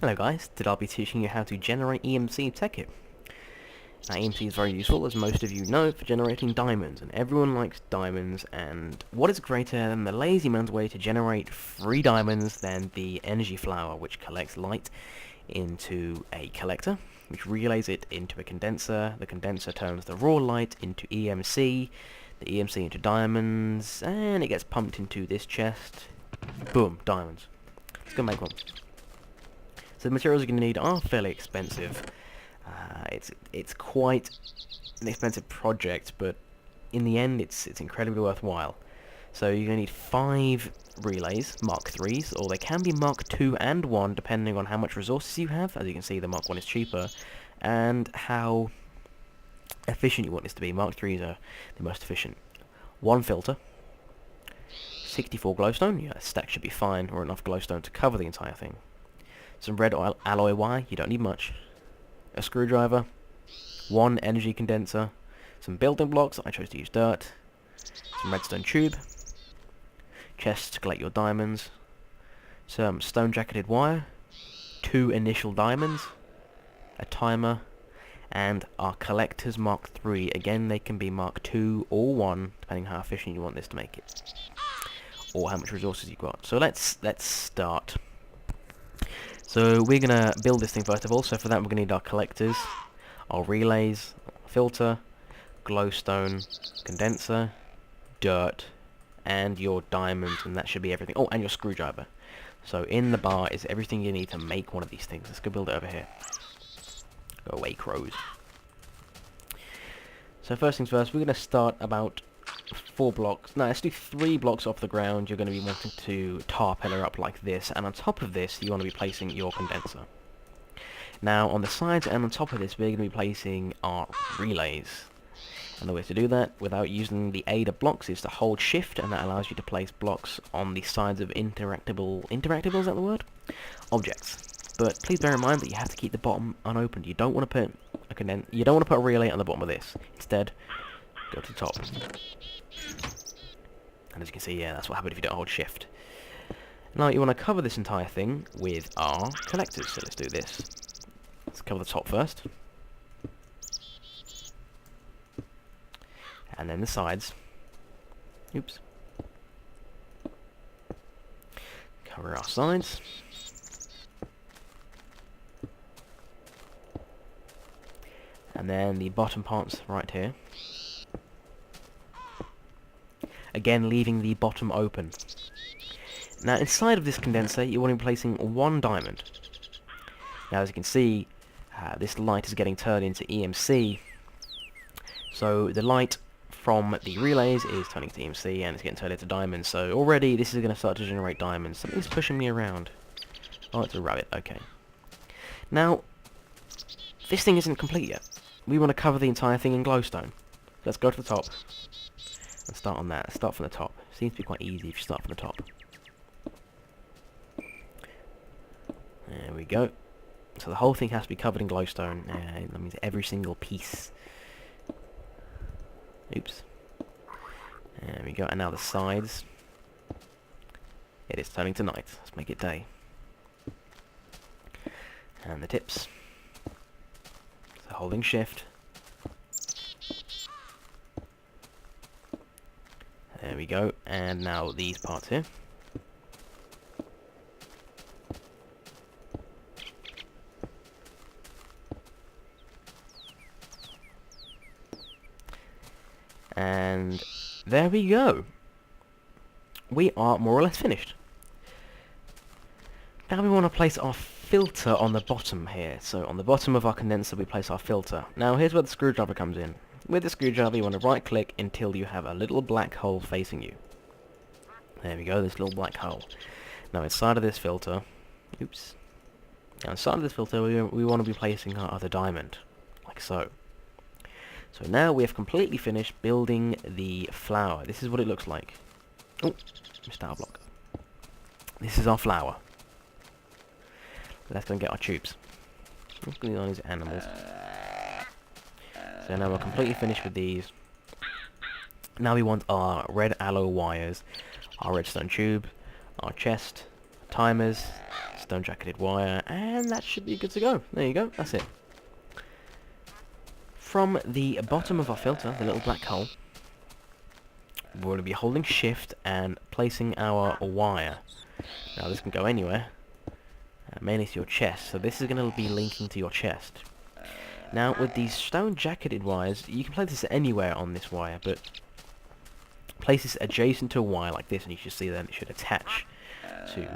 Hello guys, today I'll be teaching you how to generate EMC Tekkit. Now EMC is very useful, as most of you know, for generating diamonds, and everyone likes diamonds, and what is greater than the lazy man's way to generate free diamonds than the energy flower, which collects light into a collector, which relays it into a condenser. The condenser turns the raw light into EMC, the EMC into diamonds, and it gets pumped into this chest. Boom, diamonds. Let's go make one. So the materials you're going to need are fairly expensive. It's quite an expensive project, but in the end it's incredibly worthwhile. So you're going to need 5 relays, Mark 3s, or they can be Mark 2 and 1 depending on how much resources you have. As you can see, the Mark 1 is cheaper, and how efficient you want this to be. Mark 3s are the most efficient. 1 filter, 64 glowstone, yeah, a stack should be fine, or enough glowstone to cover the entire thing. Some red alloy wire, you don't need much. A screwdriver, 1 energy condenser, some building blocks, I chose to use dirt, some redstone tube, chests to collect your diamonds, some stone jacketed wire, 2 initial diamonds, a timer, and our collectors Mark 3. Again, they can be Mark 2 or 1, depending how efficient you want this to make it, or how much resources you've got. So let's start. So we're going to build this thing first of all, so for that we're going to need our collectors, our relays, filter, glowstone, condenser, dirt, and your diamonds, and that should be everything. Oh, and your screwdriver. So in the bar is everything you need to make one of these things. Let's go build it over here. Go away, crows. So first things first, we're going to start about 4 blocks. No, let's do 3 blocks off the ground. You're going to be wanting to tar pillar up like this, and on top of this you want to be placing your condenser. Now on the sides and on top of this we're going to be placing our relays, and the way to do that without using the aid of blocks is to hold shift, and that allows you to place blocks on the sides of interactable, is that the word? Objects. But please bear in mind that you have to keep the bottom unopened. You don't want to put a relay on the bottom of this. Instead, go to the top. And as you can see, yeah, that's what happens if you don't hold shift. Now you want to cover this entire thing with our collectors, so let's do this. Let's cover the top first. And then the sides. Oops. Cover our sides. And then the bottom parts right here. Again, leaving the bottom open. Now, inside of this condenser, you want to be placing 1 diamond. Now, as you can see, this light is getting turned into EMC. So, the light from the relays is turning to EMC, and it's getting turned into diamonds. So, already, this is going to start to generate diamonds. Something's pushing me around. Oh, it's a rabbit. Okay. Now, this thing isn't complete yet. We want to cover the entire thing in glowstone. Let's go to the top. And start on that. Start from the top. Seems to be quite easy if you start from the top. There we go. So the whole thing has to be covered in glowstone. That means every single piece. Oops. There we go. And now the sides. It is turning to night. Let's make it day. And the tips. So holding shift. There we go, and now these parts here. And there we go. We are more or less finished. Now we want to place our filter on the bottom here. So on the bottom of our condenser we place our filter. Now here's where the screwdriver comes in. With the screwdriver you want to right click until you have a little black hole facing you. There we go, this little black hole. Now inside of this filter, oops. Now inside of this filter we want to be placing our other diamond, like so. So now we have completely finished building the flower. This is what it looks like. Oh, missed our block. This is our flower. Let's go and get our tubes. What's going on these animals? So now we're completely finished with these. Now we want our red alloy wires, our redstone tube, our chest, timers, stone jacketed wire, and that should be good to go. There you go, that's it. From the bottom of our filter, the little black hole, we're going to be holding shift and placing our wire. Now this can go anywhere, mainly to your chest, so this is going to be linking to your chest. Now with these stone jacketed wires, you can place this anywhere on this wire, but place this adjacent to a wire like this, and you should see that it should attach to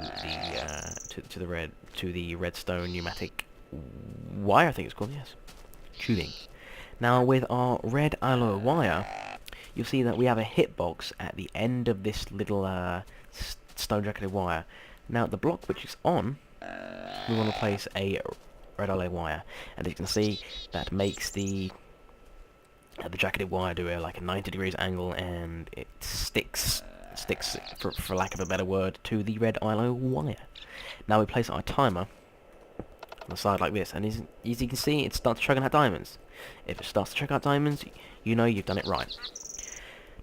the redstone pneumatic wire, I think it's called, yes, tubing. Now with our red alloy wire, you'll see that we have a hitbox at the end of this little stone jacketed wire. Now the block which is on, we want to place a red alloy wire, and as you can see, that makes the jacketed wire do like a 90 degrees angle, and it sticks for lack of a better word, to the red alloy wire. Now we place our timer on the side like this, and as you can see, it starts chugging out diamonds. If it starts to chug out diamonds, you know you've done it right.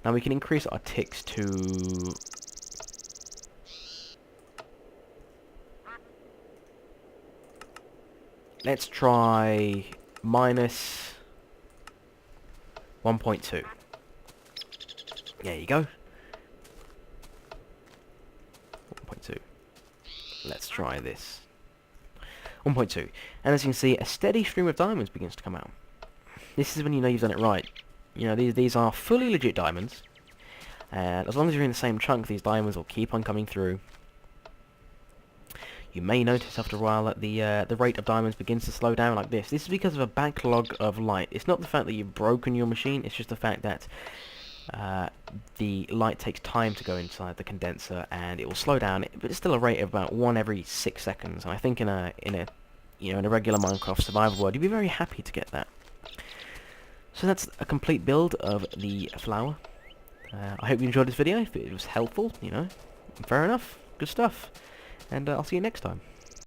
Now we can increase our ticks to... let's try minus 1.2. There you go. 1.2. Let's try this. 1.2. And as you can see, a steady stream of diamonds begins to come out. This is when you know you've done it right. You know, these are fully legit diamonds. And as long as you're in the same chunk, these diamonds will keep on coming through. You may notice after a while that the rate of diamonds begins to slow down like this. This is because of a backlog of light. It's not the fact that you've broken your machine, it's just the fact that the light takes time to go inside the condenser, and it will slow down, but it's still a rate of about 1 every 6 seconds. And I think in a regular Minecraft survival world, you'd be very happy to get that. So that's a complete build of the flower. I hope you enjoyed this video. If it was helpful, fair enough, good stuff. And I'll see you next time.